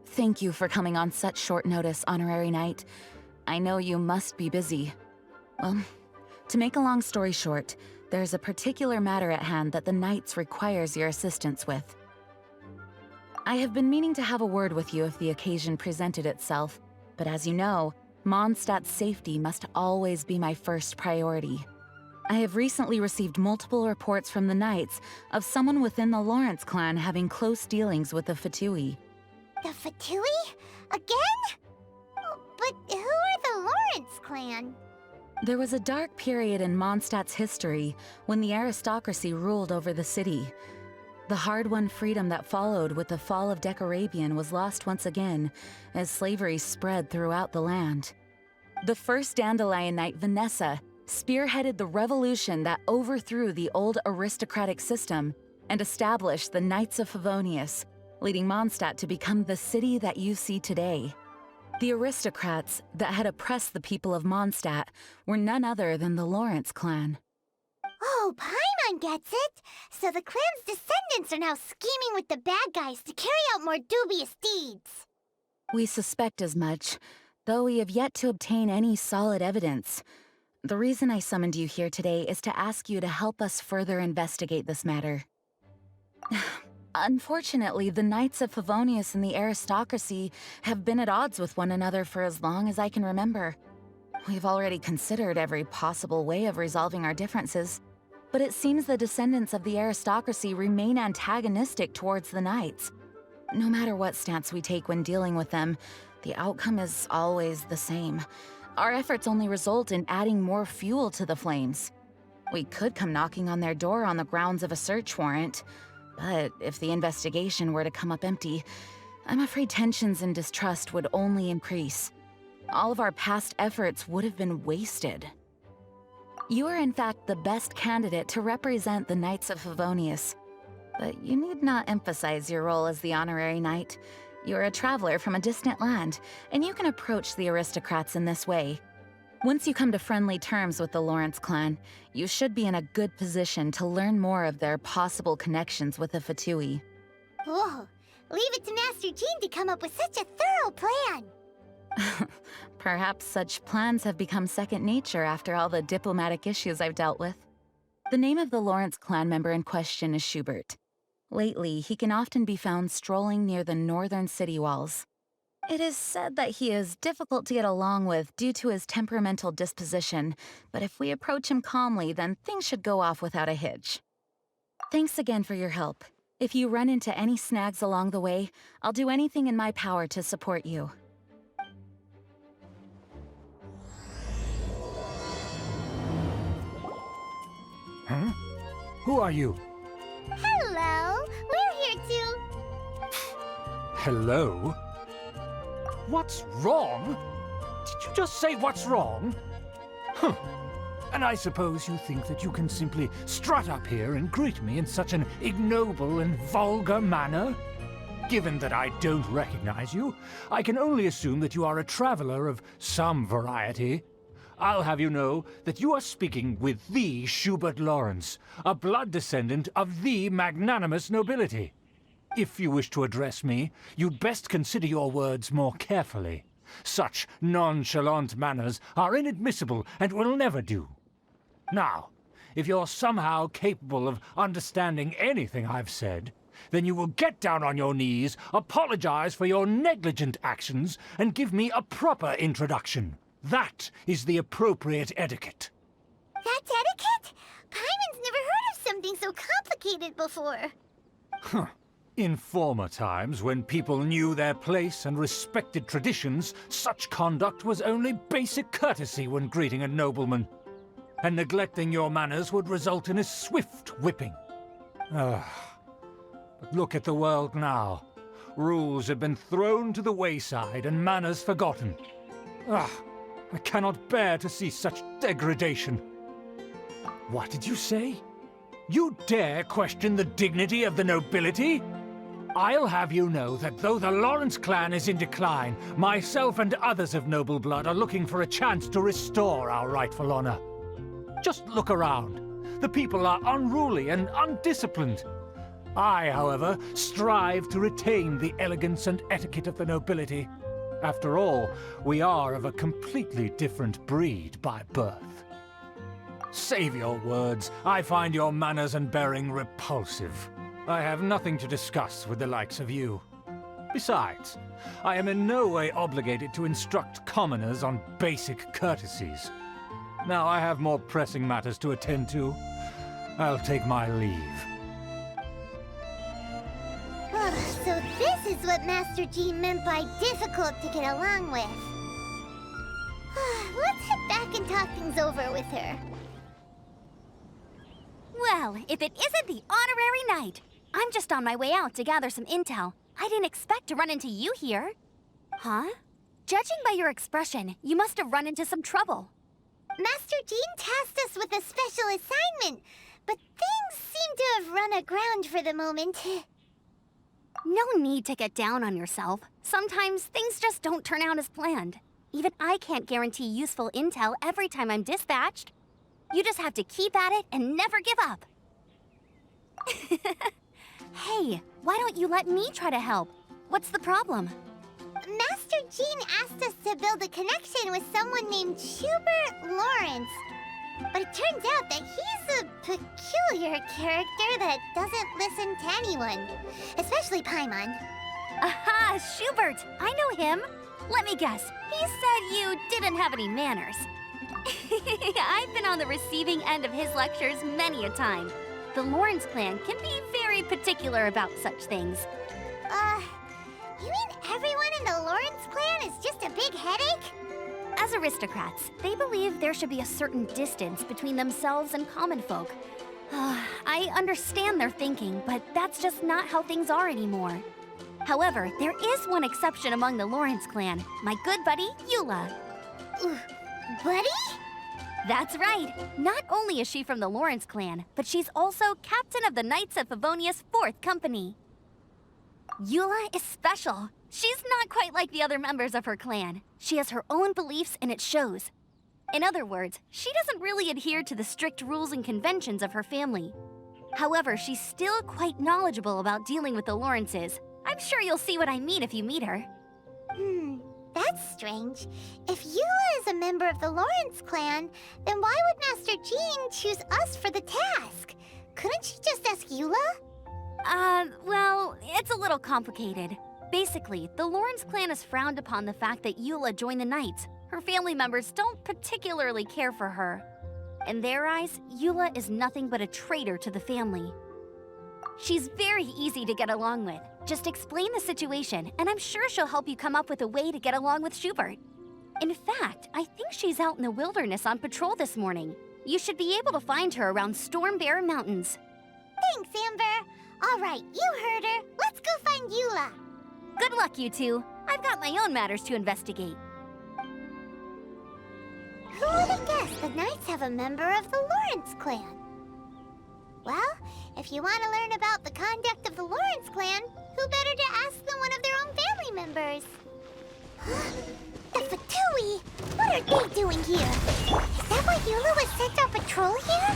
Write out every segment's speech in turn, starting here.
Thank you for coming on such short notice, Honorary Knight. I know you must be busy. Well, to make a long story short, there's a particular matter at hand that the Knights requires your assistance with. I have been meaning to have a word with you if the occasion presented itself, but as you know, Mondstadt's safety must always be my first priority. I have recently received multiple reports from the Knights of someone within the Lawrence clan having close dealings with the Fatui. The Fatui? Again? But who are the Lawrence clan? There was a dark period in Mondstadt's history when the aristocracy ruled over the city. The hard-won freedom that followed with the fall of Decarabian was lost once again as slavery spread throughout the land. The first Dandelion Knight, Vanessa, spearheaded the revolution that overthrew the old aristocratic system and established the Knights of Favonius, leading Mondstadt to become the city that you see today. The aristocrats that had oppressed the people of Mondstadt were none other than the Lawrence clan. Oh, Paimon gets it! So the clan's descendants are now scheming with the bad guys to carry out more dubious deeds. We suspect as much, though we have yet to obtain any solid evidence. The reason I summoned you here today is to ask you to help us further investigate this matter. Unfortunately, the Knights of Favonius and the aristocracy have been at odds with one another for as long as I can remember. We've already considered every possible way of resolving our differences, but it seems the descendants of the aristocracy remain antagonistic towards the Knights. No matter what stance we take when dealing with them, the outcome is always the same. Our efforts only result in adding more fuel to the flames. We could come knocking on their door on the grounds of a search warrant, but if the investigation were to come up empty, I'm afraid tensions and distrust would only increase. All of our past efforts would have been wasted. You are in fact the best candidate to represent the Knights of Favonius, but you need not emphasize your role as the Honorary Knight. You're a traveler from a distant land, and you can approach the aristocrats in this way. Once you come to friendly terms with the Lawrence clan, you should be in a good position to learn more of their possible connections with the Fatui. Whoa, leave it to Master Jean to come up with such a thorough plan. Perhaps such plans have become second nature after all the diplomatic issues I've dealt with. The name of the Lawrence clan member in question is Schubert. Lately, he can often be found strolling near the northern city walls. It is said that he is difficult to get along with due to his temperamental disposition, but if we approach him calmly, then things should go off without a hitch. Thanks again for your help. If you run into any snags along the way, I'll do anything in my power to support you. Huh? Who are you? Hello, we're here to... Hello? What's wrong? Did you just say what's wrong? Huh. And I suppose you think that you can simply strut up here and greet me in such an ignoble and vulgar manner? Given that I don't recognize you, I can only assume that you are a traveler of some variety. I'll have you know that you are speaking with the Schubert Lawrence, a blood descendant of the magnanimous nobility. If you wish to address me, you'd best consider your words more carefully. Such nonchalant manners are inadmissible and will never do. Now, if you're somehow capable of understanding anything I've said, then you will get down on your knees, apologize for your negligent actions, and give me a proper introduction. That is the appropriate etiquette. That's etiquette? Paimon's never heard of something so complicated before. Huh. In former times, when people knew their place and respected traditions, such conduct was only basic courtesy when greeting a nobleman. And neglecting your manners would result in a swift whipping. But look at the world now. Rules have been thrown to the wayside and manners forgotten. I cannot bear to see such degradation. What did you say? You dare question the dignity of the nobility? I'll have you know that though the Lawrence clan is in decline, myself and others of noble blood are looking for a chance to restore our rightful honor. Just look around. The people are unruly and undisciplined. I, however, strive to retain the elegance and etiquette of the nobility. After all, we are of a completely different breed by birth. Save your words. I find your manners and bearing repulsive. I have nothing to discuss with the likes of you. Besides, I am in no way obligated to instruct commoners on basic courtesies. Now I have more pressing matters to attend to. I'll take my leave. So this is what Master Jean meant by difficult to get along with. Let's head back and talk things over with her. Well, if it isn't the honorary knight! I'm just on my way out to gather some intel. I didn't expect to run into you here. Huh? Judging by your expression, you must have run into some trouble. Master Jean tasked us with a special assignment, but things seem to have run aground for the moment. No need to get down on yourself. Sometimes things just don't turn out as planned. Even I can't guarantee useful intel every time I'm dispatched. You just have to keep at it and never give up. Hey, why don't you let me try to help? What's the problem? Master Jean asked us to build a connection with someone named Schubert Lawrence. But it turns out that he's a peculiar character that doesn't listen to anyone, especially Paimon. Aha, Schubert! I know him. Let me guess, he said you didn't have any manners. I've been on the receiving end of his lectures many a time. The Lawrence clan can be very particular about such things. You mean everyone in the Lawrence clan is just a big headache? As aristocrats, they believe there should be a certain distance between themselves and common folk. I understand their thinking, but that's just not how things are anymore. However, there is one exception among the Lawrence clan, my good buddy, Eula. Buddy? That's right. Not only is she from the Lawrence clan, but she's also captain of the Knights of Favonia's 4th company. Eula is special. She's not quite like the other members of her clan. She has her own beliefs and it shows. In other words, she doesn't really adhere to the strict rules and conventions of her family. However, she's still quite knowledgeable about dealing with the Lawrences. I'm sure you'll see what I mean if you meet her. That's strange. If Eula is a member of the Lawrence clan, then why would Master Jean choose us for the task? Couldn't she just ask Eula? Well, it's a little complicated. Basically, the Lawrence clan has frowned upon the fact that Eula joined the Knights. Her family members don't particularly care for her. In their eyes, Eula is nothing but a traitor to the family. She's very easy to get along with. Just explain the situation, and I'm sure she'll help you come up with a way to get along with Schubert. In fact, I think she's out in the wilderness on patrol this morning. You should be able to find her around Storm Bear Mountains. Thanks, Amber. All right, you heard her. Let's go find Eula. Good luck, you two. I've got my own matters to investigate. Who would have guessed the Knights have a member of the Lawrence clan? Well, if you want to learn about the conduct of the Lawrence clan, who better to ask than one of their own family members? The Fatui! What are they doing here? Is that why Eula was sent on patrol here?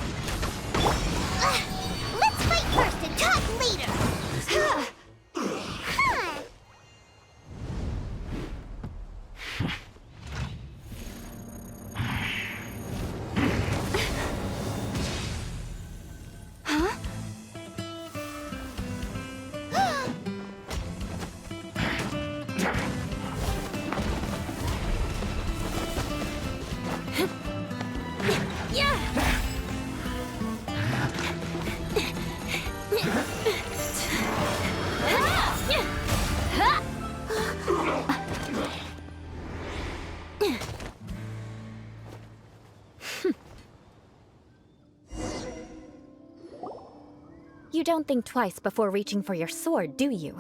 Let's fight first and talk later! Huh. You don't think twice before reaching for your sword, do you?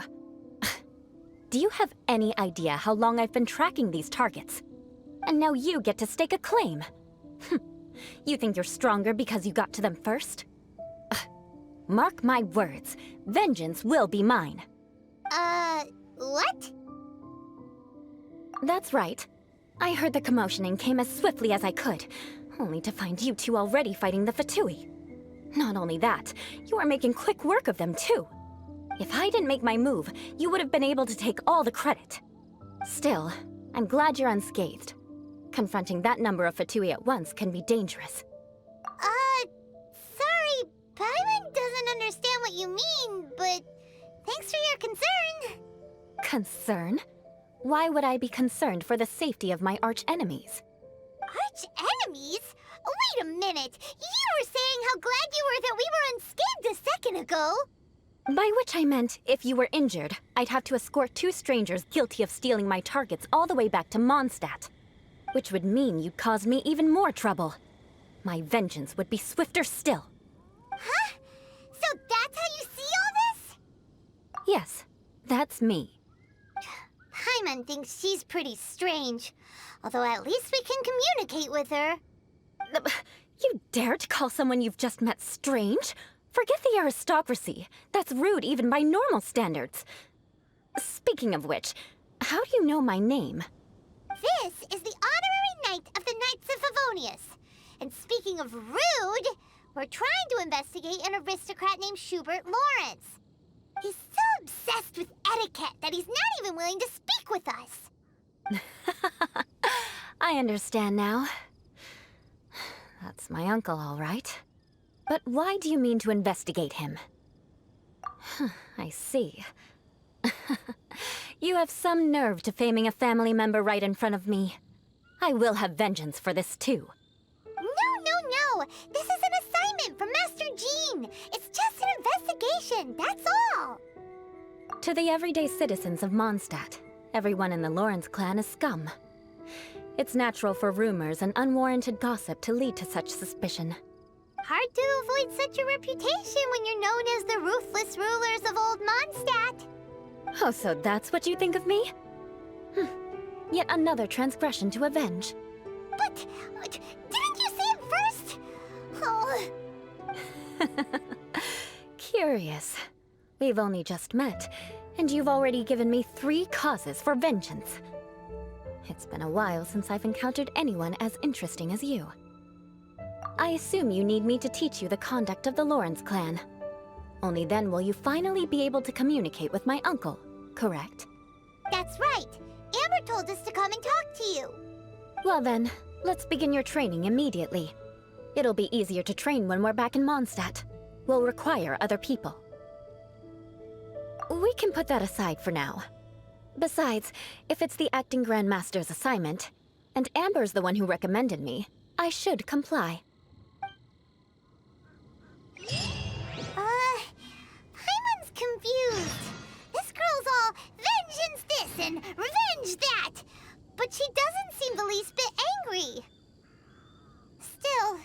Do you have any idea how long I've been tracking these targets? And now you get to stake a claim. You think you're stronger because you got to them first? Mark my words, vengeance will be mine. What? That's right. I heard the commotion and came as swiftly as I could, only to find you two already fighting the Fatui. Not only that, you are making quick work of them too. If I didn't make my move, you would have been able to take all the credit. Still, I'm glad you're unscathed. Confronting that number of Fatui at once can be dangerous. Sorry, Paimon doesn't understand what you mean, but thanks for your concern. Concern? Why would I be concerned for the safety of my arch-enemies? Arch-enemies? Wait a minute! You were saying how glad you were that we were unscathed a second ago! By which I meant, if you were injured, I'd have to escort 2 strangers guilty of stealing my targets all the way back to Mondstadt. Which would mean you'd cause me even more trouble. My vengeance would be swifter still. Huh? So that's how you see all this? Yes, that's me. Paimon thinks she's pretty strange. Although at least we can communicate with her. You dare to call someone you've just met strange? Forget the aristocracy. That's rude even by normal standards. Speaking of which, how do you know my name? This is the honorary knight of the Knights of Favonius. And speaking of rude, we're trying to investigate an aristocrat named Schubert Lawrence. He's so obsessed with etiquette that he's not even willing to speak with us. I understand now. That's my uncle, all right. But why do you mean to investigate him? I see. You have some nerve to faming a family member right in front of me. I will have vengeance for this too. No. This is an assignment from Master Jean. It's just an investigation, that's all. To the everyday citizens of Mondstadt, everyone in the Lawrence clan is scum. It's natural for rumors and unwarranted gossip to lead to such suspicion. Hard to avoid such a reputation when you're known as the ruthless rulers of Old Mondstadt. Oh, so that's what you think of me? Yet another transgression to avenge. But didn't you say it first? Oh. Curious. We've only just met, and you've already given me 3 causes for vengeance. It's been a while since I've encountered anyone as interesting as you. I assume you need me to teach you the conduct of the Lawrence clan. Only then will you finally be able to communicate with my uncle, correct? That's right. Amber told us to come and talk to you. Well then, let's begin your training immediately. It'll be easier to train when we're back in Mondstadt. We'll require other people. We can put that aside for now. Besides, if it's the acting Grandmaster's assignment, and Amber's the one who recommended me, I should comply. Paimon's confused. This girl's all vengeance this and revenge that. But she doesn't seem the least bit angry. Still,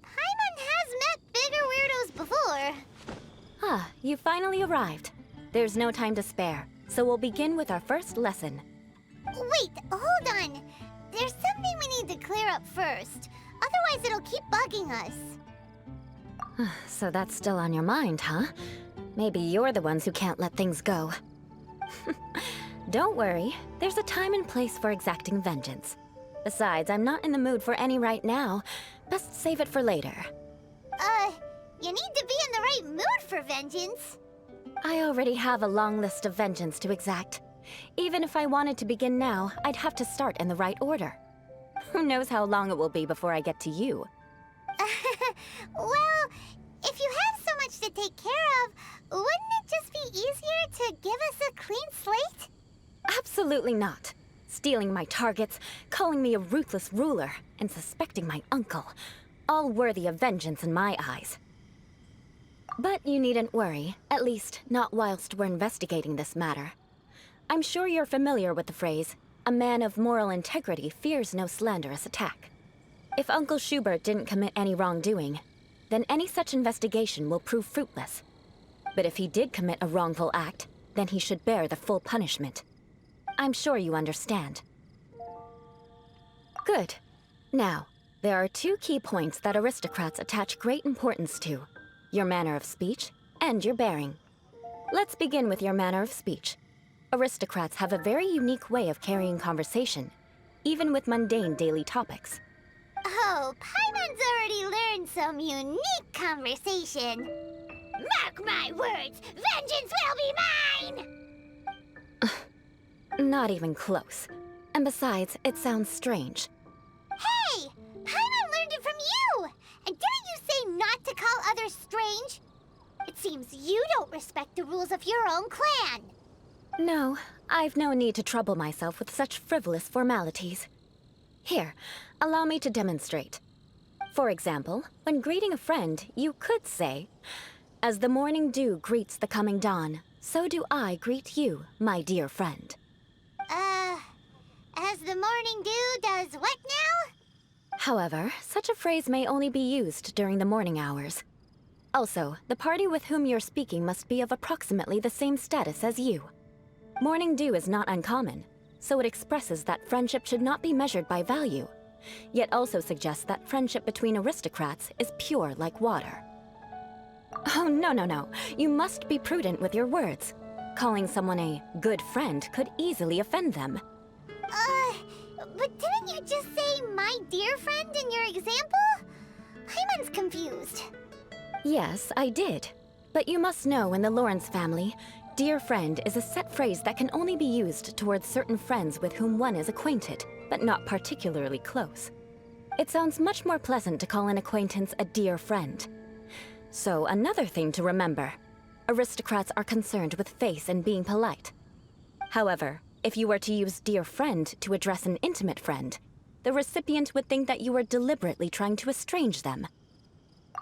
Paimon has met bigger weirdos before. Ah, you finally arrived. There's no time to spare, so we'll begin with our first lesson. Wait, hold on. There's something we need to clear up first. Otherwise it'll keep bugging us. So that's still on your mind, huh? Maybe you're the ones who can't let things go. Don't worry, there's a time and place for exacting vengeance. Besides, I'm not in the mood for any right now. Best save it for later. You need to be in the right mood for vengeance. I already have a long list of vengeance to exact. Even if I wanted to begin now, I'd have to start in the right order. Who knows how long it will be before I get to you? Well, if you have so much to take care of, wouldn't it just be easier to give us a clean slate? Absolutely not. Stealing my targets, calling me a ruthless ruler, and suspecting my uncle. All worthy of vengeance in my eyes. But you needn't worry, at least not whilst we're investigating this matter. I'm sure you're familiar with the phrase, a man of moral integrity fears no slanderous attack. If Uncle Schubert didn't commit any wrongdoing, then any such investigation will prove fruitless. But if he did commit a wrongful act, then he should bear the full punishment. I'm sure you understand. Good. Now, there are 2 key points that aristocrats attach great importance to. Your manner of speech and your bearing. Let's begin with your manner of speech. Aristocrats have a very unique way of carrying conversation, even with mundane daily topics. Oh, Paimon's already learned some unique conversation. Mark my words, vengeance will be Not even close. And besides, it sounds strange. Hey! Paimon learned it from you! And didn't you say not to call others strange? It seems you don't respect the rules of your own clan. No, I've no need to trouble myself with such frivolous formalities. Here, allow me to demonstrate. For example, when greeting a friend, you could say, "As the morning dew greets the coming dawn, so do I greet you, my dear friend." As the morning dew does what now? However, such a phrase may only be used during the morning hours. Also, the party with whom you're speaking must be of approximately the same status as you. Morning dew is not uncommon, so it expresses that friendship should not be measured by value, yet also suggests that friendship between aristocrats is pure like water. Oh, no. You must be prudent with your words. Calling someone a good friend could easily offend them. But didn't you just say my dear friend in your example? Paimon's confused. Yes, I did. But you must know in the Lawrence family, dear friend is a set phrase that can only be used towards certain friends with whom one is acquainted, but not particularly close. It sounds much more pleasant to call an acquaintance a dear friend. So another thing to remember, aristocrats are concerned with face and being polite. However, if you were to use dear friend to address an intimate friend, the recipient would think that you were deliberately trying to estrange them.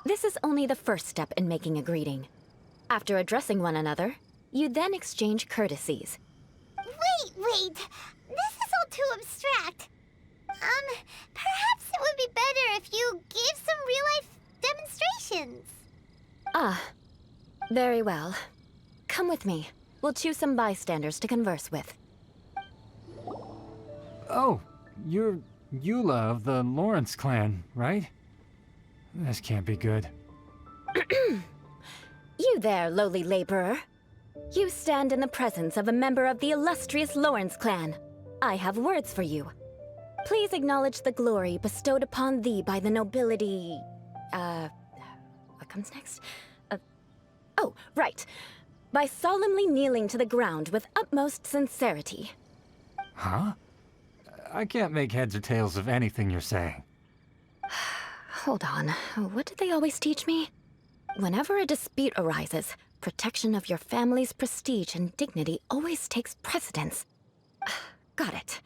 This is only the first step in making a greeting. After addressing one another, you then exchange courtesies. Wait. This is all too abstract. Perhaps it would be better if you gave some real-life demonstrations. Ah, very well. Come with me. We'll choose some bystanders to converse with. Oh, you're Eula of the Lawrence clan, right? This can't be good. You there, lowly laborer. You stand in the presence of a member of the illustrious Lawrence clan. I have words for you. Please acknowledge the glory bestowed upon thee by the nobility... What comes next? Oh, right. By solemnly kneeling to the ground with utmost sincerity. Huh? I can't make heads or tails of anything you're saying. Hold on. What did they always teach me? Whenever a dispute arises, protection of your family's prestige and dignity always takes precedence. Got it.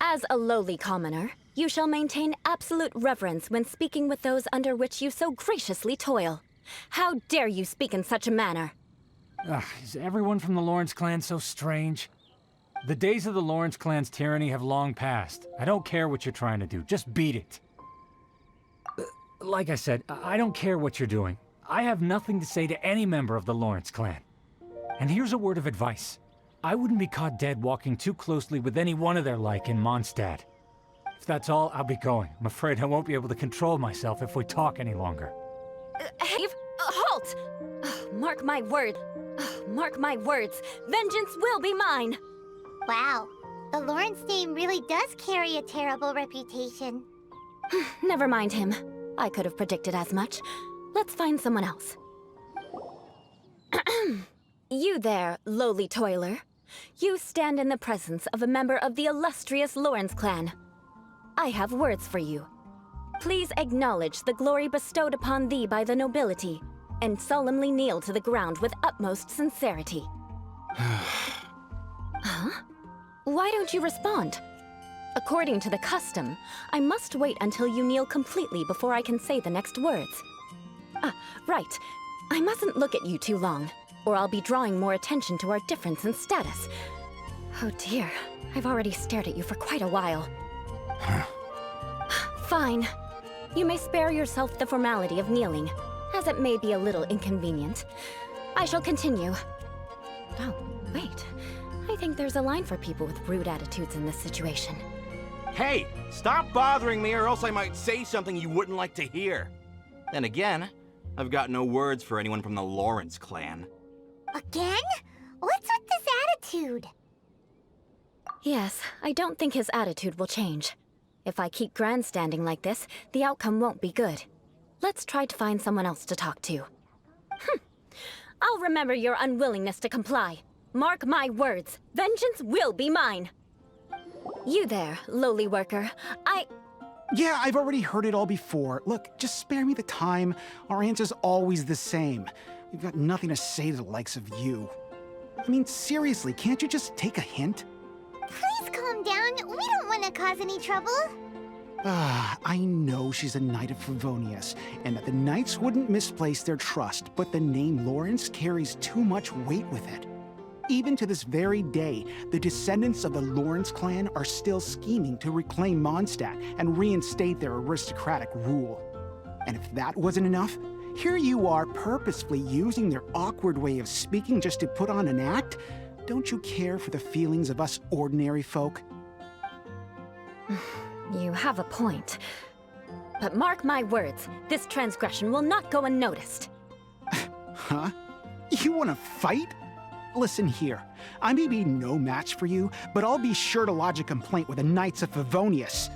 As a lowly commoner, you shall maintain absolute reverence when speaking with those under which you so graciously toil. How dare you speak in such a manner? Is everyone from the Lawrence clan so strange? The days of the Lawrence clan's tyranny have long passed. I don't care what you're trying to do, just beat it. Like I said, I don't care what you're doing. I have nothing to say to any member of the Lawrence clan. And here's a word of advice. I wouldn't be caught dead walking too closely with any one of their like in Mondstadt. If that's all, I'll be going. I'm afraid I won't be able to control myself if we talk any longer. Have... halt! Mark my word. Mark my words. Vengeance will be mine. Wow, the Lawrence name really does carry a terrible reputation. Never mind him. I could have predicted as much. Let's find someone else. You there, lowly toiler. You stand in the presence of a member of the illustrious Lawrence clan. I have words for you. Please acknowledge the glory bestowed upon thee by the nobility, and solemnly kneel to the ground with utmost sincerity. Huh? Why don't you respond? According to the custom, I must wait until you kneel completely before I can say the next words. Right. I mustn't look at you too long, or I'll be drawing more attention to our difference in status. Oh dear, I've already stared at you for quite a while. Fine. You may spare yourself the formality of kneeling, as it may be a little inconvenient. I shall continue. Oh, wait. I think there's a line for people with rude attitudes in this situation. Hey, stop bothering me or else I might say something you wouldn't like to hear. Then again, I've got no words for anyone from the Lawrence clan. Again? What's with this attitude? Yes, I don't think his attitude will change. If I keep grandstanding like this, the outcome won't be good. Let's try to find someone else to talk to. I'll remember your unwillingness to comply. Mark my words, vengeance will be mine. You there, lowly worker. Yeah, I've already heard it all before. Look, just spare me the time. Our answer's always the same. We've got nothing to say to the likes of you. I mean, seriously, can't you just take a hint? Please calm down. We don't want to cause any trouble. I know she's a Knight of Favonius, and that the Knights wouldn't misplace their trust, but the name Lawrence carries too much weight with it. Even to this very day, the descendants of the Lawrence clan are still scheming to reclaim Mondstadt and reinstate their aristocratic rule. And if that wasn't enough, here you are purposefully using their awkward way of speaking just to put on an act? Don't you care for the feelings of us ordinary folk? You have a point. But mark my words, this transgression will not go unnoticed. Huh? You want to fight? Listen here, I may be no match for you, but I'll be sure to lodge a complaint with the Knights of Favonius.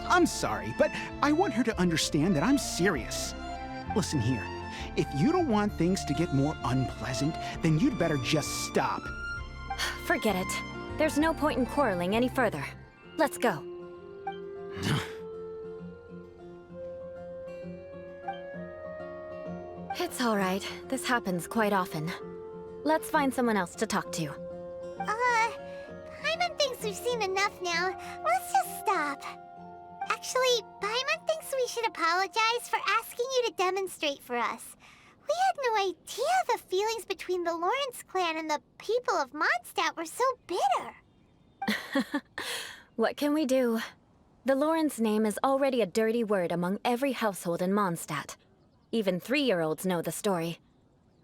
I'm sorry, but I want her to understand that I'm serious. Listen here, if you don't want things to get more unpleasant, then you'd better just stop. Forget it. There's no point in quarreling any further. Let's go. It's all right. This happens quite often. Let's find someone else to talk to. Paimon thinks we've seen enough now. Let's just stop. Actually, Paimon thinks we should apologize for asking you to demonstrate for us. We had no idea the feelings between the Lawrence clan and the people of Mondstadt were so bitter. What can we do? The Lawrence name is already a dirty word among every household in Mondstadt. Even 3-year-olds know the story.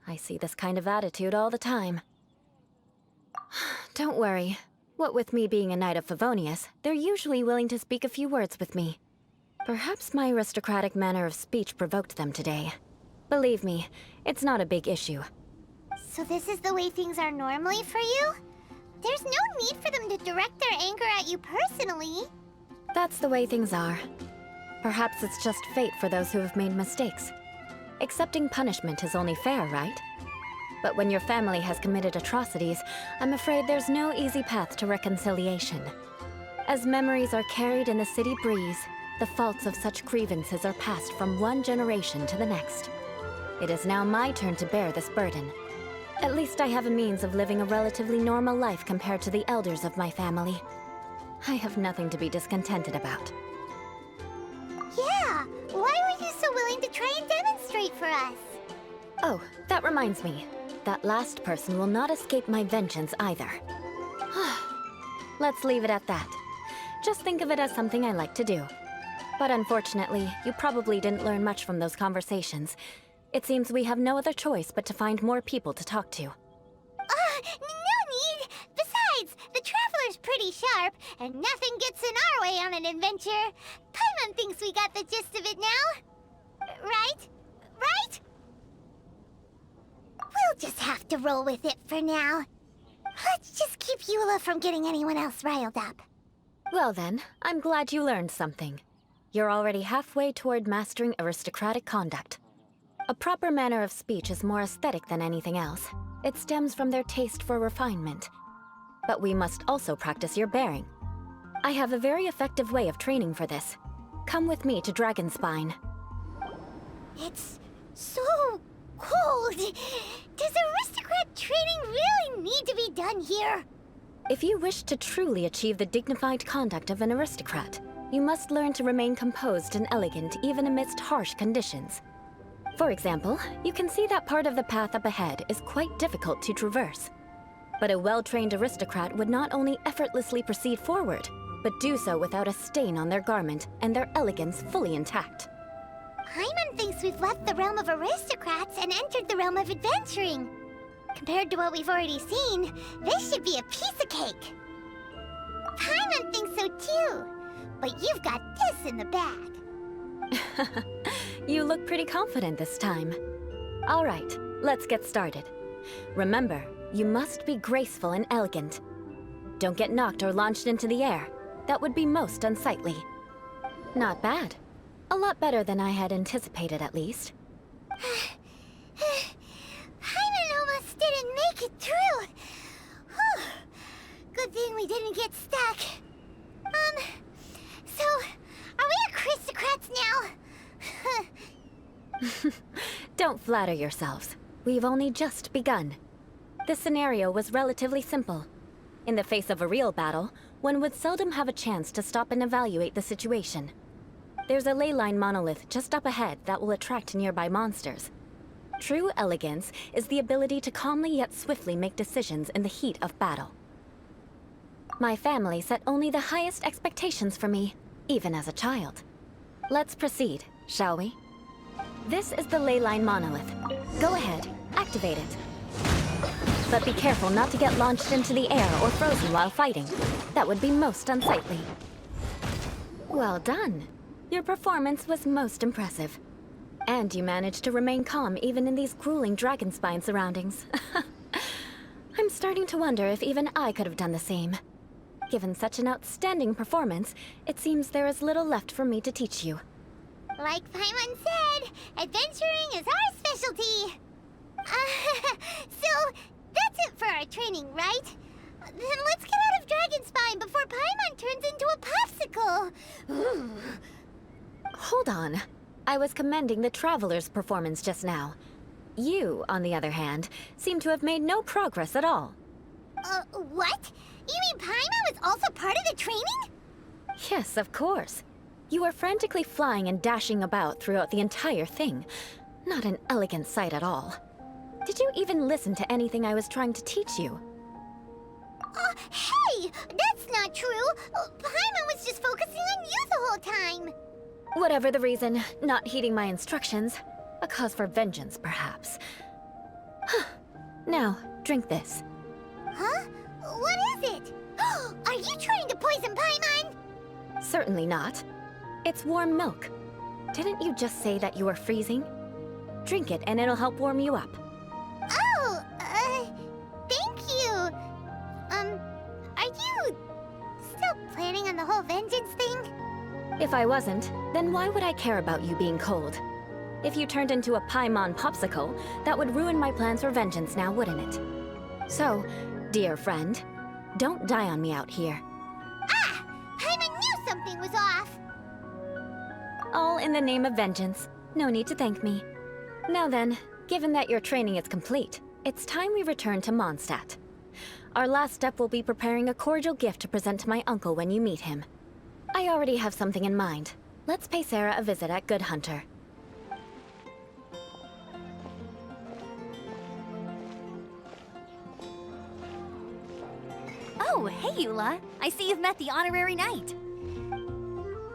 I see this kind of attitude all the time. Don't worry. What with me being a Knight of Favonius, they're usually willing to speak a few words with me. Perhaps my aristocratic manner of speech provoked them today. Believe me, it's not a big issue. So this is the way things are normally for you? There's no need for them to direct their anger at you personally. That's the way things are. Perhaps it's just fate for those who have made mistakes. Accepting punishment is only fair, right? But when your family has committed atrocities, I'm afraid there's no easy path to reconciliation. As memories are carried in the city breeze, the faults of such grievances are passed from one generation to the next. It is now my turn to bear this burden. At least I have a means of living a relatively normal life compared to the elders of my family. I have nothing to be discontented about. Yeah, why were you so willing to try and demonstrate for us? Oh, that reminds me. That last person will not escape my vengeance either. Let's leave it at that. Just think of it as something I like to do. But unfortunately, you probably didn't learn much from those conversations. It seems we have no other choice but to find more people to talk to. No need! Besides, the Traveler's pretty sharp, and nothing gets in our way on an adventure. Paimon thinks we got the gist of it now. Right? Right? We'll just have to roll with it for now. Let's just keep Eula from getting anyone else riled up. Well then, I'm glad you learned something. You're already halfway toward mastering aristocratic conduct. A proper manner of speech is more aesthetic than anything else. It stems from their taste for refinement. But we must also practice your bearing. I have a very effective way of training for this. Come with me to Dragonspine. It's so cold. Does aristocrat training really need to be done here? If you wish to truly achieve the dignified conduct of an aristocrat, you must learn to remain composed and elegant even amidst harsh conditions. For example, you can see that part of the path up ahead is quite difficult to traverse. But a well-trained aristocrat would not only effortlessly proceed forward, but do so without a stain on their garment and their elegance fully intact. Paimon thinks we've left the realm of aristocrats and entered the realm of adventuring. Compared to what we've already seen, this should be a piece of cake. Paimon thinks so too, but you've got this in the bag. You look pretty confident this time. All right, let's get started. Remember, you must be graceful and elegant. Don't get knocked or launched into the air. That would be most unsightly. Not bad. A lot better than I had anticipated, at least. Paimon almost didn't make it through. Don't flatter yourselves. We've only just begun. This scenario was relatively simple. In the face of a real battle, one would seldom have a chance to stop and evaluate the situation. There's a ley line monolith just up ahead that will attract nearby monsters. True elegance is the ability to calmly yet swiftly make decisions in the heat of battle. My family set only the highest expectations for me, even as a child. Let's proceed, shall we? This is the ley line monolith. Go ahead, activate it. But be careful not to get launched into the air or frozen while fighting. That would be most unsightly. Well done. Your performance was most impressive. And you managed to remain calm even in these grueling dragon spine surroundings. I'm starting to wonder if even I could have done the same. Given such an outstanding performance, it seems there is little left for me to teach you. Like Paimon said, adventuring is our specialty. So, that's it for our training, right? Then let's get out of Dragon Spine before Paimon turns into a popsicle. Hold on. I was commending the Traveler's performance just now. You, on the other hand, seem to have made no progress at all. What? You mean Paimon was also part of the training? Yes, of course. You were frantically flying and dashing about throughout the entire thing. Not an elegant sight at all. Did you even listen to anything I was trying to teach you? Hey! That's not true! Paimon was just focusing on you the whole time! Whatever the reason, not heeding my instructions. A cause for vengeance, perhaps. Now, drink this. Huh? What is it? Are you trying to poison Paimon? Certainly not. It's warm milk. Didn't you just say that you were freezing? Drink it and it'll help warm you up. Oh, thank you. Are you still planning on the whole vengeance thing? If I wasn't, then why would I care about you being cold? If you turned into a Paimon popsicle, that would ruin my plans for vengeance now, wouldn't it? So, dear friend, don't die on me out here. Ah! Paimon knew something was off! All in the name of vengeance. No need to thank me. Now then, given that your training is complete, it's time we return to Mondstadt. Our last step will be preparing a cordial gift to present to my uncle when you meet him. I already have something in mind. Let's pay Sarah a visit at Good Hunter. Oh, hey, Eula. I see you've met the honorary knight.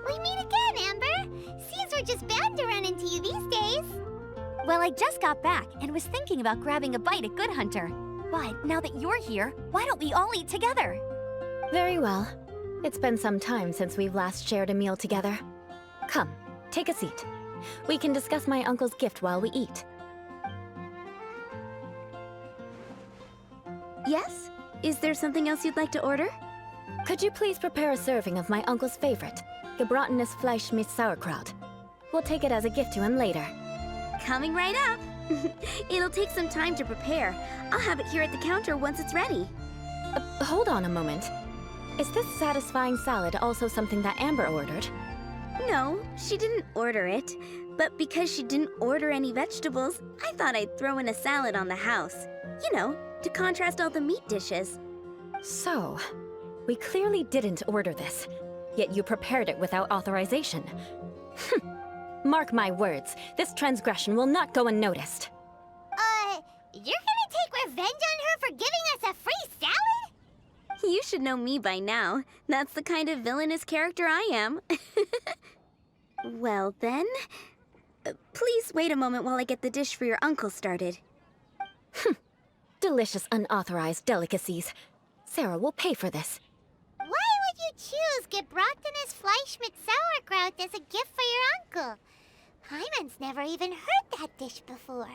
We meet again, Amber! Seems we're just bound to run into you these days. Well, I just got back and was thinking about grabbing a bite at Good Hunter. But now that you're here, why don't we all eat together? Very well. It's been some time since we've last shared a meal together. Come, take a seat. We can discuss my uncle's gift while we eat. Yes? Is there something else you'd like to order? Could you please prepare a serving of my uncle's favorite, gebratenes Fleisch mit Sauerkraut? We'll take it as a gift to him later. Coming right up. It'll take some time to prepare. I'll have it here at the counter once it's ready. Hold on a moment. Is this satisfying salad also something that Amber ordered? No, she didn't order it. But because she didn't order any vegetables, I thought I'd throw in a salad on the house. You know, to contrast all the meat dishes. So, we clearly didn't order this, yet you prepared it without authorization. Mark my words, this transgression will not go unnoticed. You're gonna take revenge on her for giving us a free salad? You should know me by now. That's the kind of villainous character I am. Well then, please wait a moment while I get the dish for your uncle started. Delicious unauthorized delicacies. Sarah will pay for this. Why would you choose gebratenes Fleisch mit Sauerkraut as a gift for your uncle? Paimon's never even heard that dish before.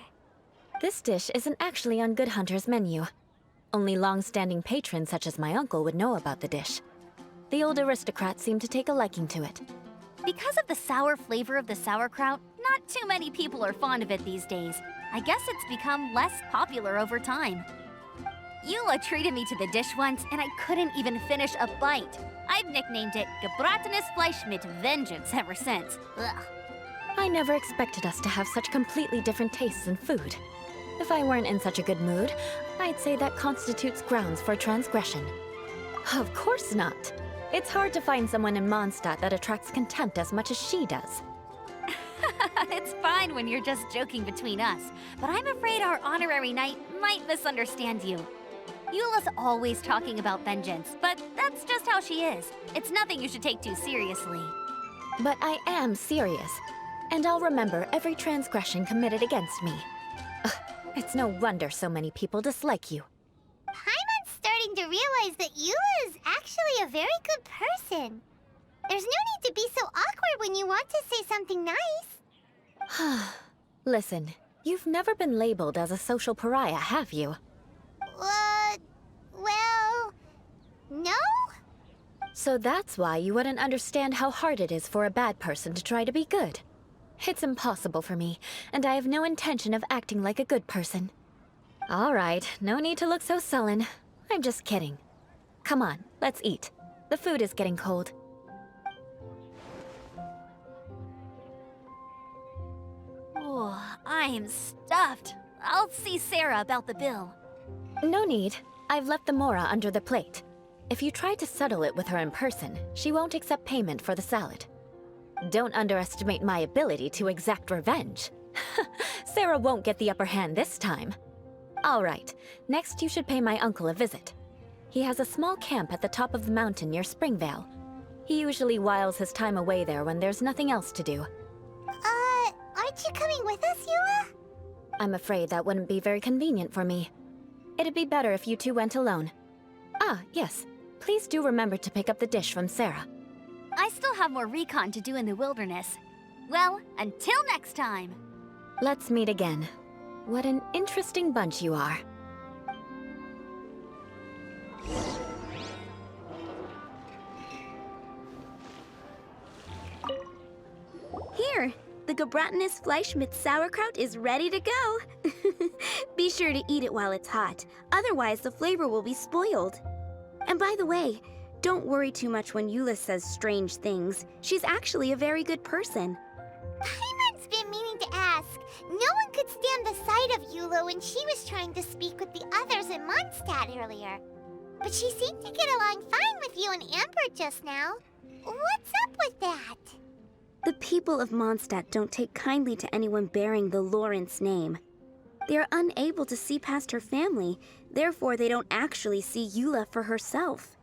This dish isn't actually on Good Hunter's menu. Only long-standing patrons such as my uncle would know about the dish. The old aristocrats seem to take a liking to it. Because of the sour flavor of the sauerkraut, not too many people are fond of it these days. I guess it's become less popular over time. Eula treated me to the dish once, and I couldn't even finish a bite. I've nicknamed it gebratenes Fleisch mit Vengeance ever since. Ugh. I never expected us to have such completely different tastes in food. If I weren't in such a good mood, I'd say that constitutes grounds for transgression. Of course not. It's hard to find someone in Mondstadt that attracts contempt as much as she does. It's fine when you're just joking between us, but I'm afraid our honorary knight might misunderstand you. Eula's always talking about vengeance, but that's just how she is. It's nothing you should take too seriously. But I am serious, and I'll remember every transgression committed against me. Ugh, it's no wonder so many people dislike you. Paimon's starting to realize that Eula is actually a very good person. There's no need to be so awkward when you want to say something nice. Listen, you've never been labeled as a social pariah, have you? Well, no? So that's why you wouldn't understand how hard it is for a bad person to try to be good. It's impossible for me, and I have no intention of acting like a good person. All right, no need to look so sullen. I'm just kidding. Come on, let's eat. The food is getting cold. Oh, I am stuffed. I'll see Sarah about the bill. No need. I've left the mora under the plate. If you try to settle it with her in person, she won't accept payment for the salad. Don't underestimate my ability to exact revenge. Sarah won't get the upper hand this time. All right, next you should pay my uncle a visit. He has a small camp at the top of the mountain near Springvale. He usually whiles his time away there when there's nothing else to do. Aren't you coming with us, Eula? I'm afraid that wouldn't be very convenient for me. It'd be better if you two went alone. Ah, yes. Please do remember to pick up the dish from Sarah. I still have more recon to do in the wilderness. Well, until next time. Let's meet again. What an interesting bunch you are. Here, the Gebratenes Fleischmitz sauerkraut is ready to go. Be sure to eat it while it's hot, otherwise the flavor will be spoiled. And by the way, don't worry too much when Eula says strange things. She's actually a very good person. Paimon's been meaning to ask. No one could stand the sight of Eula when she was trying to speak with the others in Mondstadt earlier. But she seemed to get along fine with you and Amber just now. What's up with that? The people of Mondstadt don't take kindly to anyone bearing the Lawrence name. They are unable to see past her family, therefore they don't actually see Eula for herself.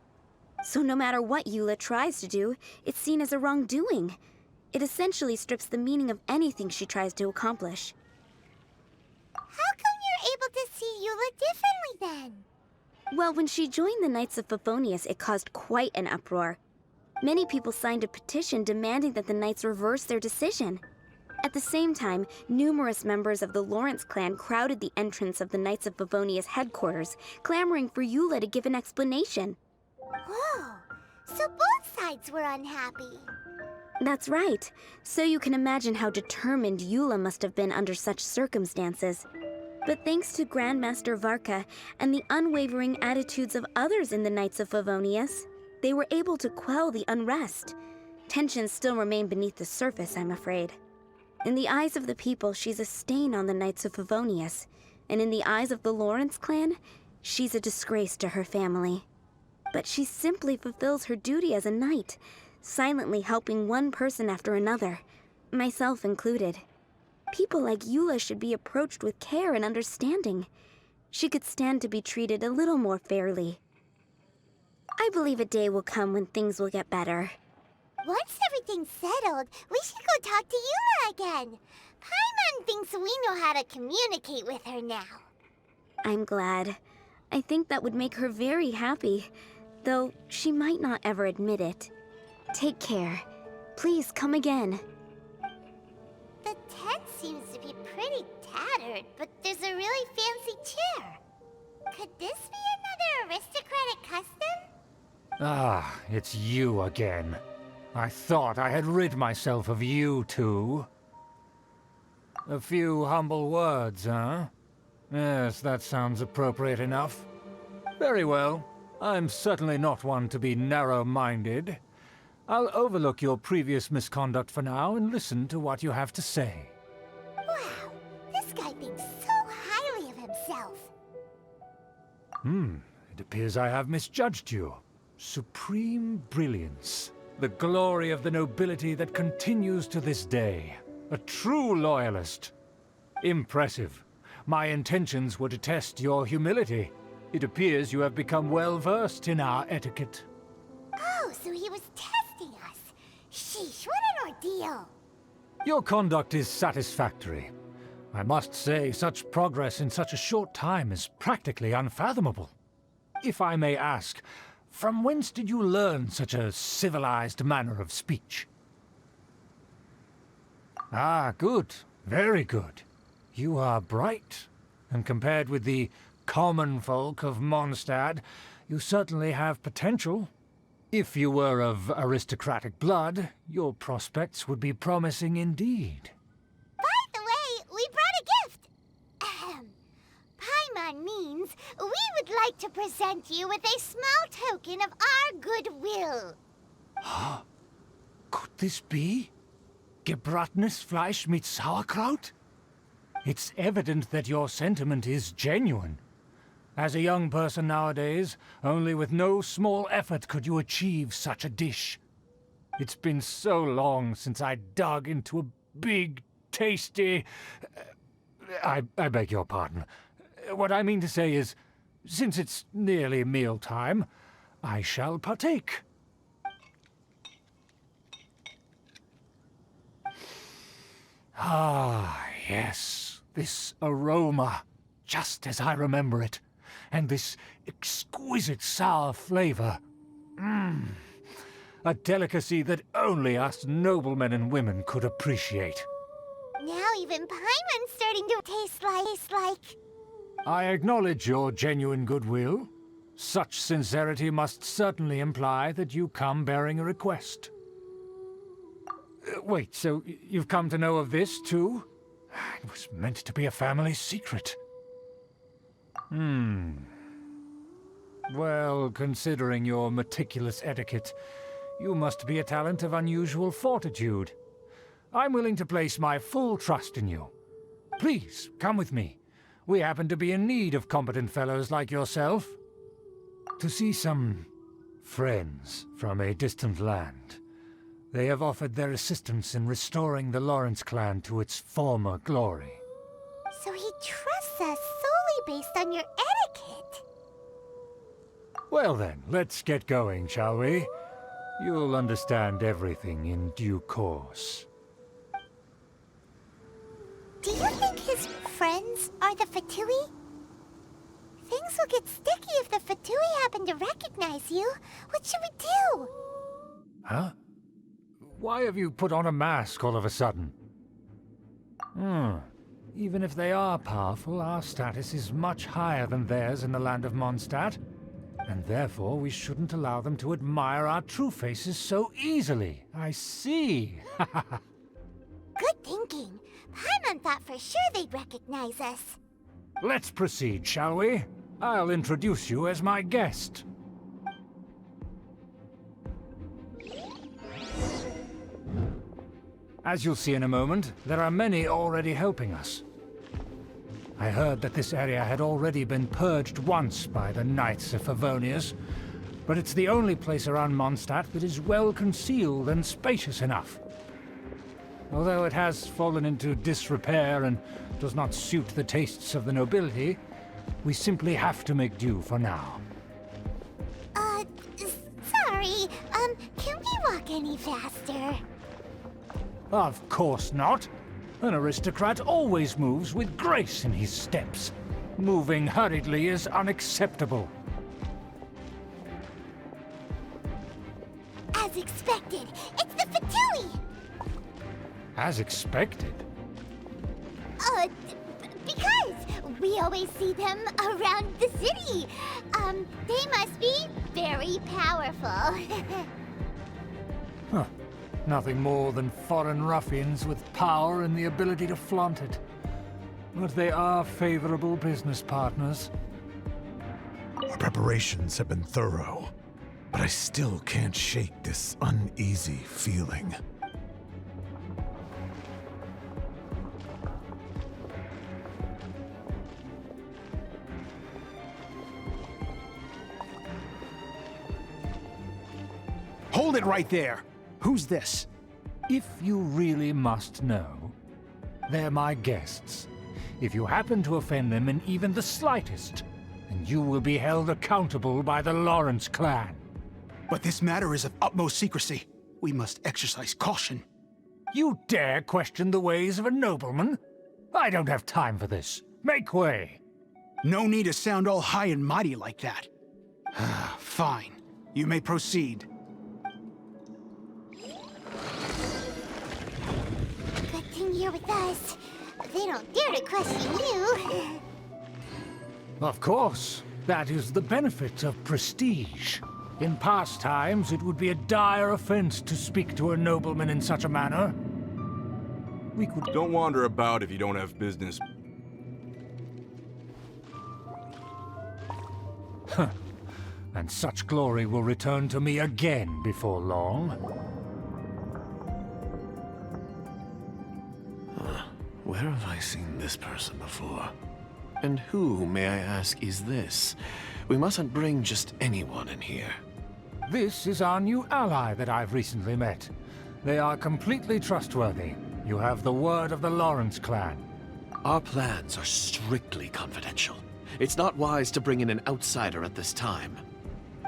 So no matter what Eula tries to do, it's seen as a wrongdoing. It essentially strips the meaning of anything she tries to accomplish. How come you're able to see Eula differently then? Well, when she joined the Knights of Favonius, it caused quite an uproar. Many people signed a petition demanding that the Knights reverse their decision. At the same time, numerous members of the Lawrence clan crowded the entrance of the Knights of Favonius headquarters, clamoring for Eula to give an explanation. Whoa, so both sides were unhappy. That's right. So you can imagine how determined Eula must have been under such circumstances. But thanks to Grandmaster Varka and the unwavering attitudes of others in the Knights of Favonius, they were able to quell the unrest. Tensions still remain beneath the surface, I'm afraid. In the eyes of the people, she's a stain on the Knights of Favonius. And in the eyes of the Lawrence clan, she's a disgrace to her family. But she simply fulfills her duty as a knight, silently helping one person after another, myself included. People like Eula should be approached with care and understanding. She could stand to be treated a little more fairly. I believe a day will come when things will get better. Once everything's settled, we should go talk to Eula again. Paimon thinks we know how to communicate with her now. I'm glad. I think that would make her very happy, though she might not ever admit it. Take care. Please come again. The tent seems to be pretty tattered, but there's a really fancy chair. Could this be another aristocratic custom? Ah, it's you again. I thought I had rid myself of you two. A few humble words, huh? Yes, that sounds appropriate enough. Very well. I'm certainly not one to be narrow-minded. I'll overlook your previous misconduct for now and listen to what you have to say. Wow, this guy thinks so highly of himself. It appears I have misjudged you. Supreme brilliance. The glory of the nobility that continues to this day. A true loyalist. Impressive. My intentions were to test your humility. It appears you have become well-versed in our etiquette. Oh, so he was testing us. Sheesh, what an ordeal. Your conduct is satisfactory. I must say, such progress in such a short time is practically unfathomable. If I may ask, from whence did you learn such a civilized manner of speech? Ah, good. Very good. You are bright, and compared with the common folk of Mondstadt, you certainly have potential. If you were of aristocratic blood, your prospects would be promising indeed. By the way, we brought a gift. Ahem. Paimon means we would like to present you with a small token of our goodwill. Could this be? Gebratenes Fleisch mit Sauerkraut? It's evident that your sentiment is genuine. As a young person nowadays, only with no small effort could you achieve such a dish. It's been so long since I dug into a big, tasty... I beg your pardon. What I mean to say is, since it's nearly mealtime, I shall partake. Ah, yes, this aroma, just as I remember it, and this exquisite sour flavor. A delicacy that only us noblemen and women could appreciate. Now even Paimon's starting to taste like... I acknowledge your genuine goodwill. Such sincerity must certainly imply that you come bearing a request. Wait, so you've come to know of this, too? It was meant to be a family secret. Well, considering your meticulous etiquette, you must be a talent of unusual fortitude. I'm willing to place my full trust in you. Please, come with me. We happen to be in need of competent fellows like yourself. To see some friends from a distant land. They have offered their assistance in restoring the Lawrence clan to its former glory. So he trusts us solely based on your etiquette. Well then, let's get going, shall we? You'll understand everything in due course. Do you think his friends are the Fatui? Things will get sticky if the Fatui happen to recognize you. What should we do? Huh? Why have you put on a mask all of a sudden? Even if they are powerful, our status is much higher than theirs in the land of Mondstadt, and therefore we shouldn't allow them to admire our true faces so easily. I see. Good thinking. Paimon thought for sure they'd recognize us. Let's proceed, shall we? I'll introduce you as my guest. As you'll see in a moment, there are many already helping us. I heard that this area had already been purged once by the Knights of Favonius, but it's the only place around Mondstadt that is well concealed and spacious enough. Although it has fallen into disrepair and does not suit the tastes of the nobility, we simply have to make do for now. Sorry, can we walk any faster? Of course not. An aristocrat always moves with grace in his steps. Moving hurriedly is unacceptable. As expected, it's the Fatui! As expected. Because we always see them around the city. They must be very powerful. Huh. Nothing more than foreign ruffians with power and the ability to flaunt it. But they are favorable business partners. Our preparations have been thorough. but I still can't shake this uneasy feeling. Hold it right there! Who's this? If you really must know, they're my guests. If you happen to offend them in even the slightest, then you will be held accountable by the Lawrence clan. But this matter is of utmost secrecy. We must exercise caution. You dare question the ways of a nobleman? I don't have time for this. Make way! No need to sound all high and mighty like that. Fine. You may proceed. Good thing you're with us. They don't dare to question you. Of course. That is the benefit of prestige. In past times, it would be a dire offense to speak to a nobleman in such a manner. We could... Don't wander about if you don't have business. And such glory will return to me again before long. Where have I seen this person before? And who, may I ask, is this? We mustn't bring just anyone in here. This is our new ally that I've recently met. They are completely trustworthy. You have the word of the Lawrence clan. Our plans are strictly confidential. It's not wise to bring in an outsider at this time.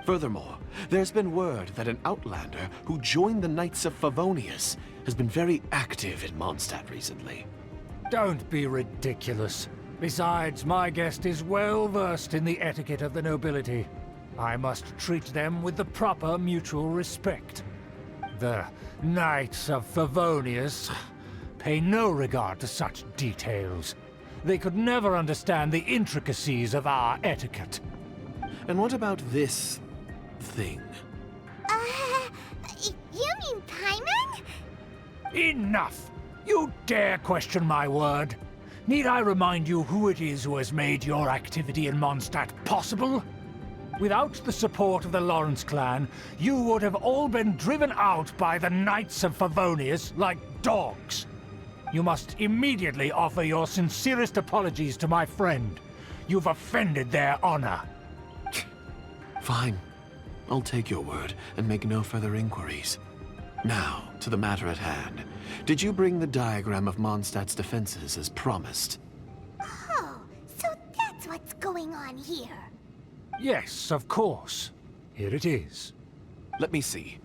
Furthermore, there's been word that an outlander who joined the Knights of Favonius has been very active in Mondstadt recently. Don't be ridiculous. Besides, my guest is well versed in the etiquette of the nobility. I must treat them with the proper mutual respect. The Knights of Favonius pay no regard to such details. They could never understand the intricacies of our etiquette. And what about this thing? You mean Paimon? Enough! You dare question my word? Need I remind you who it is who has made your activity in Mondstadt possible? Without the support of the Lawrence clan, you would have all been driven out by the Knights of Favonius like dogs. You must immediately offer your sincerest apologies to my friend. You've offended their honor. Fine. I'll take your word and make no further inquiries. Now, to the matter at hand. Did you bring the diagram of Mondstadt's defenses as promised? Oh, so that's what's going on here. Yes, of course. Here it is. Let me see.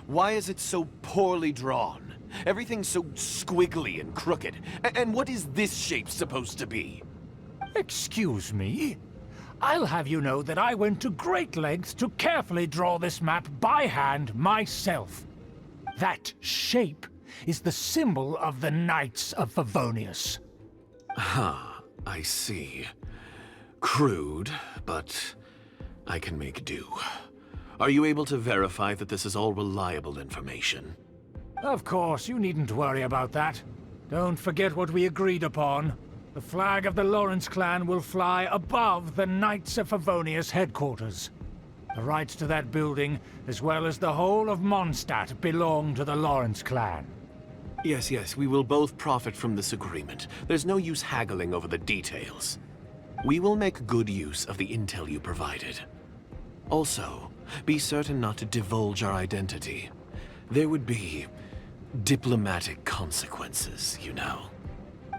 Why is it so poorly drawn? Everything's so squiggly and crooked. And what is this shape supposed to be? Excuse me? I'll have you know that I went to great lengths to carefully draw this map by hand myself. That shape is the symbol of the Knights of Favonius. I see. Crude, but I can make do. Are you able to verify that this is all reliable information? Of course, you needn't worry about that. Don't forget what we agreed upon. The flag of the Lawrence clan will fly above the Knights of Favonius headquarters. The rights to that building, as well as the whole of Mondstadt, belong to the Lawrence clan. Yes, we will both profit from this agreement. There's no use haggling over the details. We will make good use of the intel you provided. Also, be certain not to divulge our identity. There would be diplomatic consequences, you know.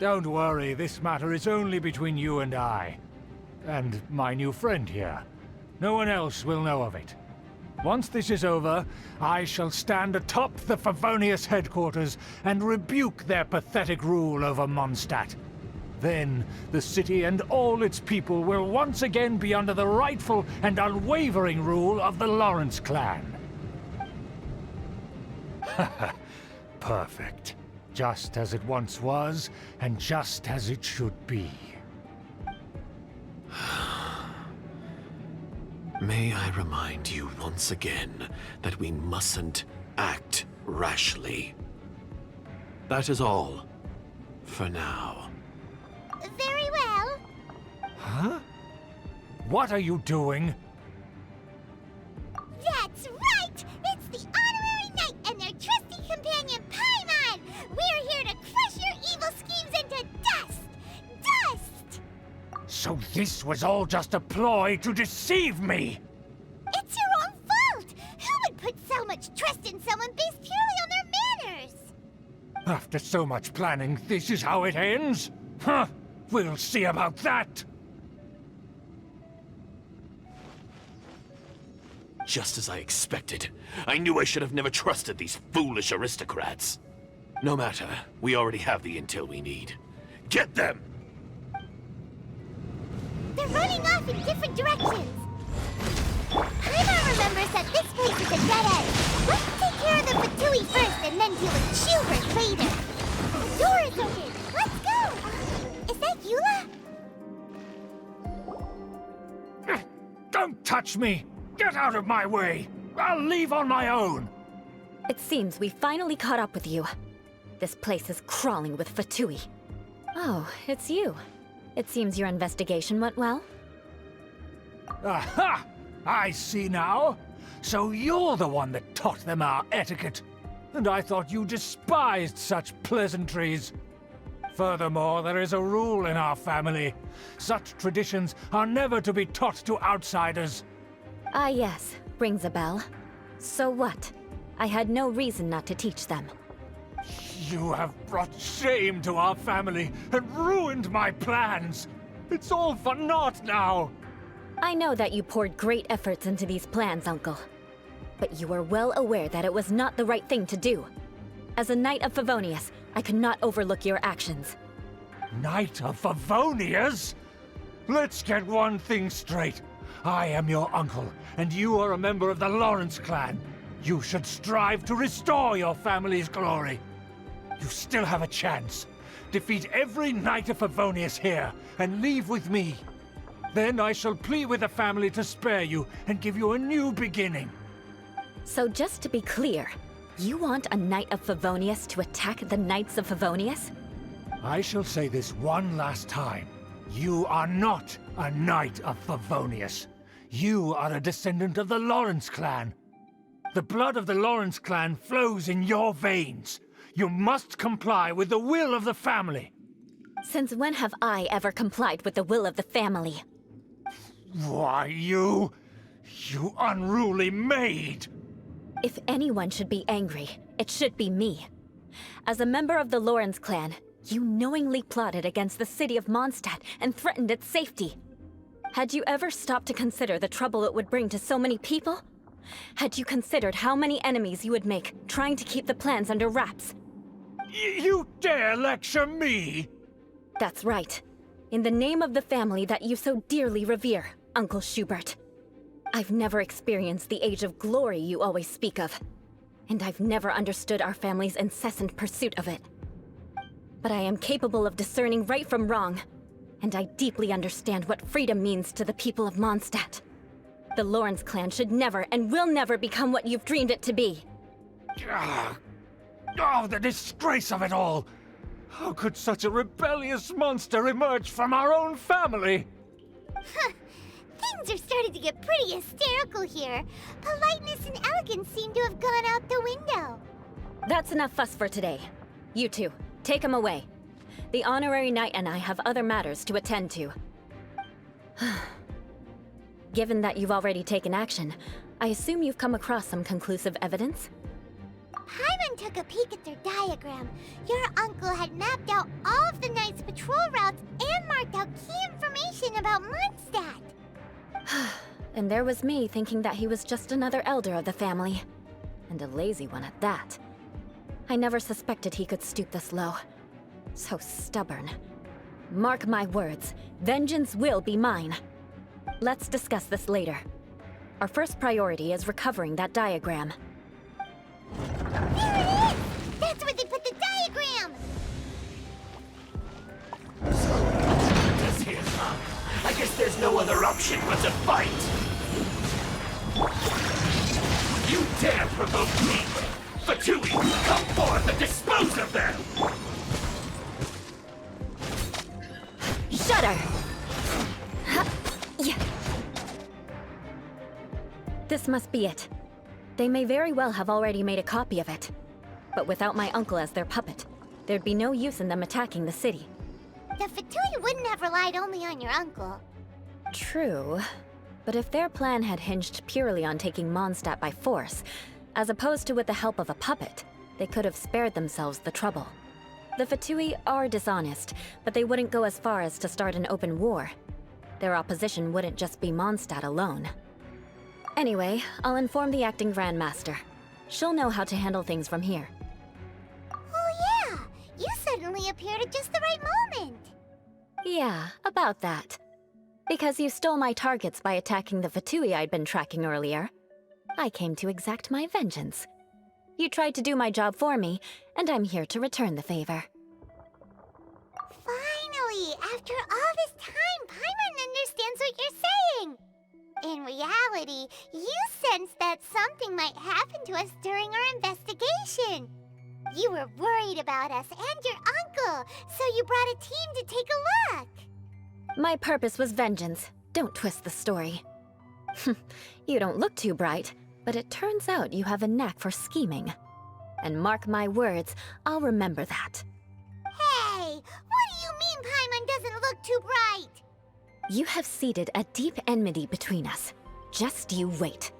Don't worry, this matter is only between you and I. And my new friend here. No one else will know of it. Once this is over, I shall stand atop the Favonius headquarters and rebuke their pathetic rule over Mondstadt. Then, the city and all its people will once again be under the rightful and unwavering rule of the Lawrence clan. Perfect. Just as it once was, and just as it should be. May I remind you once again that we mustn't act rashly. That is all, for now. Very well. Huh? What are you doing? So this was all just a ploy to deceive me! It's your own fault! Who would put so much trust in someone based purely on their manners? After so much planning, this is how it ends? Huh! We'll see about that! Just as I expected. I knew I should have never trusted these foolish aristocrats. No matter, we already have the intel we need. Get them! They're running off in different directions. Paimon remembers that this place is a dead end. Let's take care of the Fatui first and then deal with Schubert later. The door is open. Let's go! Is that Eula? Don't touch me! Get out of my way! I'll leave on my own! It seems we finally caught up with you. This place is crawling with Fatui. Oh, it's you. It seems your investigation went well. Aha! I see now. So you're the one that taught them our etiquette. And I thought you despised such pleasantries. Furthermore, there is a rule in our family. Such traditions are never to be taught to outsiders. Ah yes, rings a bell. So what? I had no reason not to teach them. You have brought shame to our family and ruined my plans. It's all for naught now. I know that you poured great efforts into these plans, Uncle. But you were well aware that it was not the right thing to do. As a Knight of Favonius, I could not overlook your actions. Knight of Favonius? Let's get one thing straight. I am your uncle, and you are a member of the Lawrence clan. You should strive to restore your family's glory. You still have a chance. Defeat every Knight of Favonius here, and leave with me. Then I shall plead with the family to spare you and give you a new beginning. So just to be clear, you want a Knight of Favonius to attack the Knights of Favonius? I shall say this one last time. You are not a Knight of Favonius. You are a descendant of the Lawrence clan. The blood of the Lawrence clan flows in your veins. You must comply with the will of the family. Since when have I ever complied with the will of the family? Why, you unruly maid! If anyone should be angry, it should be me. As a member of the Lawrence clan, you knowingly plotted against the city of Mondstadt and threatened its safety. Had you ever stopped to consider the trouble it would bring to so many people? Had you considered how many enemies you would make trying to keep the plans under wraps? You dare lecture me? That's right. In the name of the family that you so dearly revere, Uncle Schubert. I've never experienced the age of glory you always speak of. And I've never understood our family's incessant pursuit of it. But I am capable of discerning right from wrong. And I deeply understand what freedom means to the people of Mondstadt. The Lawrence clan should never and will never become what you've dreamed it to be. Oh, the disgrace of it all! How could such a rebellious monster emerge from our own family? Huh. Things are starting to get pretty hysterical here. Politeness and elegance seem to have gone out the window. That's enough fuss for today. You two, take him away. The honorary knight and I have other matters to attend to. Given that you've already taken action, I assume you've come across some conclusive evidence? Paimon took a peek at their diagram. Your uncle had mapped out all of the Knight's patrol routes and marked out key information about Mondstadt. And there was me thinking that he was just another elder of the family. And a lazy one at that. I never suspected he could stoop this low. So stubborn. Mark my words, vengeance will be mine. Let's discuss this later. Our first priority is recovering that diagram. There it is! That's where they put the diagram! This here. I guess there's no other option but to fight! You dare provoke me! Fatui, come forth and dispose of them! Shudder! Yeah. This must be it. They may very well have already made a copy of it. But without my uncle as their puppet, there'd be no use in them attacking the city. The Fatui wouldn't have relied only on your uncle. True. But if their plan had hinged purely on taking Mondstadt by force, as opposed to with the help of a puppet, they could have spared themselves the trouble. The Fatui are dishonest, but they wouldn't go as far as to start an open war. Their opposition wouldn't just be Mondstadt alone. Anyway, I'll inform the acting Grandmaster. She'll know how to handle things from here. Oh yeah! You suddenly appeared at just the right moment! Yeah, about that. Because you stole my targets by attacking the Fatui I'd been tracking earlier, I came to exact my vengeance. You tried to do my job for me, and I'm here to return the favor. Finally! After all this time, Paimon understands what you're saying! In reality, you sensed that something might happen to us during our investigation. You were worried about us and your uncle, so you brought a team to take a look. My purpose was vengeance. Don't twist the story. You don't look too bright, but it turns out you have a knack for scheming. And mark my words, I'll remember that. Hey, what do you mean Paimon doesn't look too bright? You have seeded a deep enmity between us. Just you wait.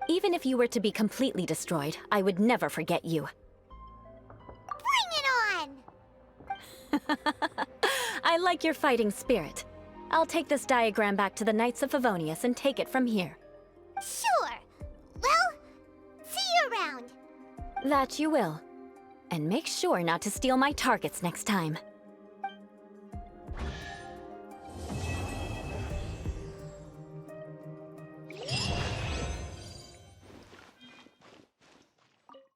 Even if you were to be completely destroyed, I would never forget you. Bring it on! I like your fighting spirit. I'll take this diagram back to the Knights of Favonius and take it from here. Sure. Well, see you around. That you will. And make sure not to steal my targets next time.